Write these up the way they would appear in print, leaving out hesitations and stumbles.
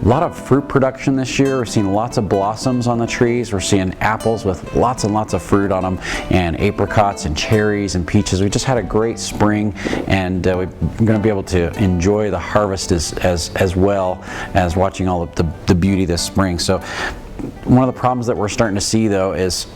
A lot of fruit production this year. We're seeing lots of blossoms on the trees. We're seeing apples with lots and lots of fruit on them, and apricots and cherries and peaches. We just had a great spring, and we're going to be able to enjoy the harvest as well as watching all of the beauty this spring. So one of the problems that we're starting to see, though, is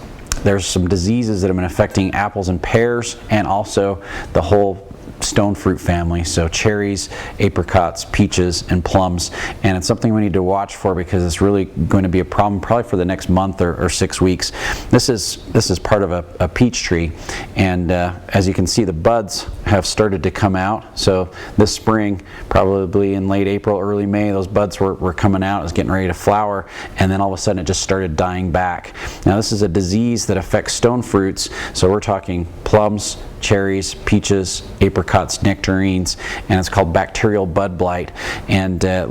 there's some diseases that have been affecting apples and pears, and also the whole stone fruit family, so cherries, apricots, peaches, and plums. And it's something we need to watch for, because it's really going to be a problem probably for the next month or 6 weeks. This is part of a peach tree, and as you can see, the buds have started to come out. So this spring, probably in late April, early May, those buds were coming out. It was getting ready to flower, and then all of a sudden it just started dying back. Now this is a disease that affects stone fruits, so we're talking plums, cherries, peaches, apricots, nectarines, and it's called bacterial bud blight. And the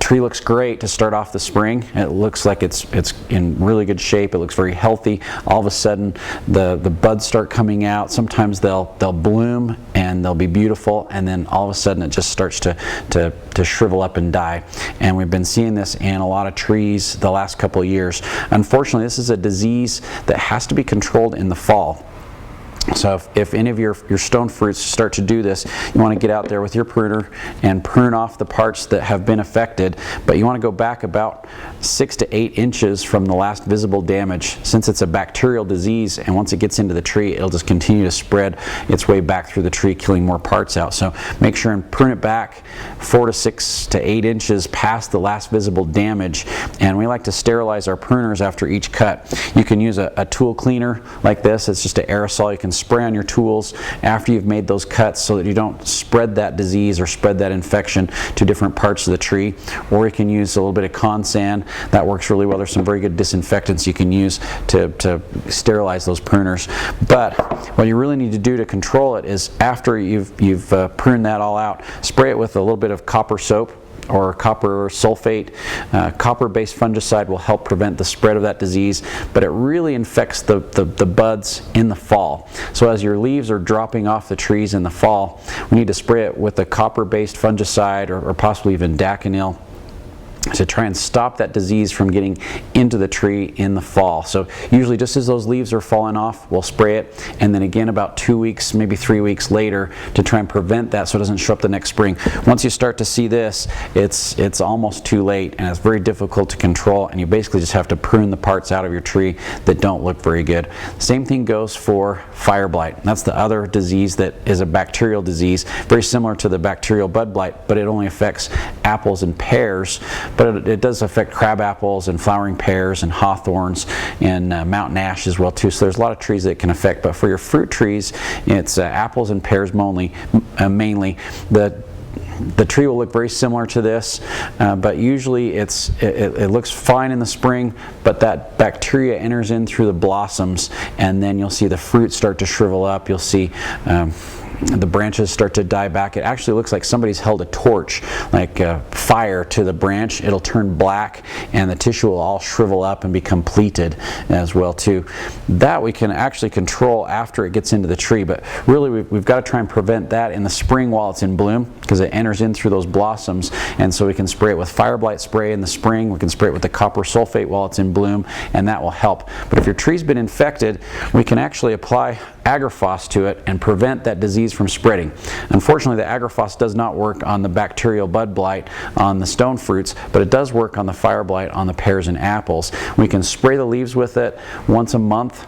tree looks great to start off the spring. It looks like it's in really good shape. It looks very healthy. All of a sudden the buds start coming out. Sometimes they'll bloom and they'll be beautiful, and then all of a sudden it just starts to shrivel up and die. And we've been seeing this in a lot of trees the last couple of years. Unfortunately, this is a disease that has to be controlled in the fall. So if any of your stone fruits start to do this, you want to get out there with your pruner and prune off the parts that have been affected, but you want to go back about 6 to 8 inches from the last visible damage, since it's a bacterial disease, and once it gets into the tree, it'll just continue to spread its way back through the tree, killing more parts out. So make sure and prune it back 4 to 6 to 8 inches past the last visible damage. And we like to sterilize our pruners after each cut. You can use a tool cleaner like this. It's just an aerosol. You can spray on your tools after you've made those cuts, so that you don't spread that disease or spread that infection to different parts of the tree. Or you can use a little bit of con sand. That works really well. There's some very good disinfectants you can use to sterilize those pruners. But what you really need to do to control it is, after you've pruned that all out, spray it with a little bit of copper soap or copper sulfate. Copper-based fungicide will help prevent the spread of that disease, but it really infects the buds in the fall. So as your leaves are dropping off the trees in the fall, we need to spray it with a copper-based fungicide, or possibly even Daconil, to try and stop that disease from getting into the tree in the fall. So usually just as those leaves are falling off, we'll spray it, and then again about 2 weeks, maybe 3 weeks later, to try and prevent that so it doesn't show up the next spring. Once you start to see this, it's almost too late, and it's very difficult to control, and you basically just have to prune the parts out of your tree that don't look very good. Same thing goes for fire blight. That's the other disease that is a bacterial disease, very similar to the bacterial bud blight, but it only affects apples and pears. But it does affect crab apples and flowering pears and hawthorns and mountain ash as well too. So there's a lot of trees that it can affect. But for your fruit trees, it's apples and pears mainly. The tree will look very similar to this, but usually it looks fine in the spring, but that bacteria enters in through the blossoms, and then you'll see the fruit start to shrivel up. You'll see the branches start to die back. It actually looks like somebody's held a torch, like fire, to the branch. It'll turn black, and the tissue will all shrivel up and become pleated as well too. That we can actually control after it gets into the tree, but really we've got to try and prevent that in the spring while it's in bloom, because it enters in through those blossoms. And so we can spray it with fire blight spray in the spring. We can spray it with the copper sulfate while it's in bloom, and that will help. But if your tree's been infected, we can actually apply agrifos to it and prevent that disease from spreading. Unfortunately, the agrifos does not work on the bacterial bud blight on the stone fruits, but it does work on the fire blight on the pears and apples. We can spray the leaves with it once a month,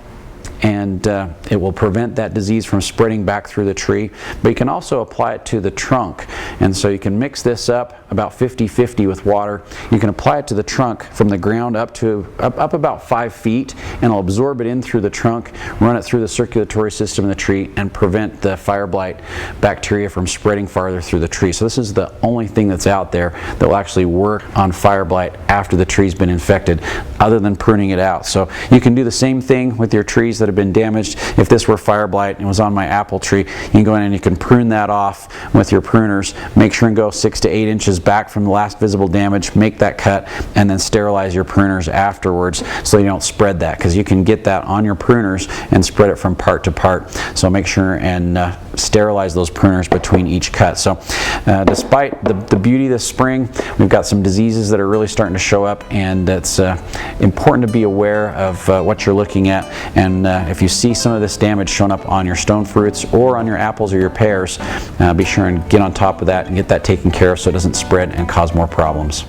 and it will prevent that disease from spreading back through the tree. But you can also apply it to the trunk, and so you can mix this up about 50-50 with water. You can apply it to the trunk from the ground up about 5 feet, and it'll absorb it in through the trunk, run it through the circulatory system of the tree, and prevent the fire blight bacteria from spreading farther through the tree. So this is the only thing that's out there that will actually work on fire blight after the tree's been infected, other than pruning it out. So you can do the same thing with your trees that have been damaged. If this were fire blight and was on my apple tree, you can go in and you can prune that off with your pruners. Make sure and go 6 to 8 inches back from the last visible damage, make that cut, and then sterilize your pruners afterwards so you don't spread that, because you can get that on your pruners and spread it from part to part. So make sure and sterilize those pruners between each cut. So despite the beauty this spring, we've got some diseases that are really starting to show up, and it's important to be aware of what you're looking at. And if you see some of this damage showing up on your stone fruits or on your apples or your pears, be sure and get on top of that and get that taken care of so it doesn't spread and cause more problems.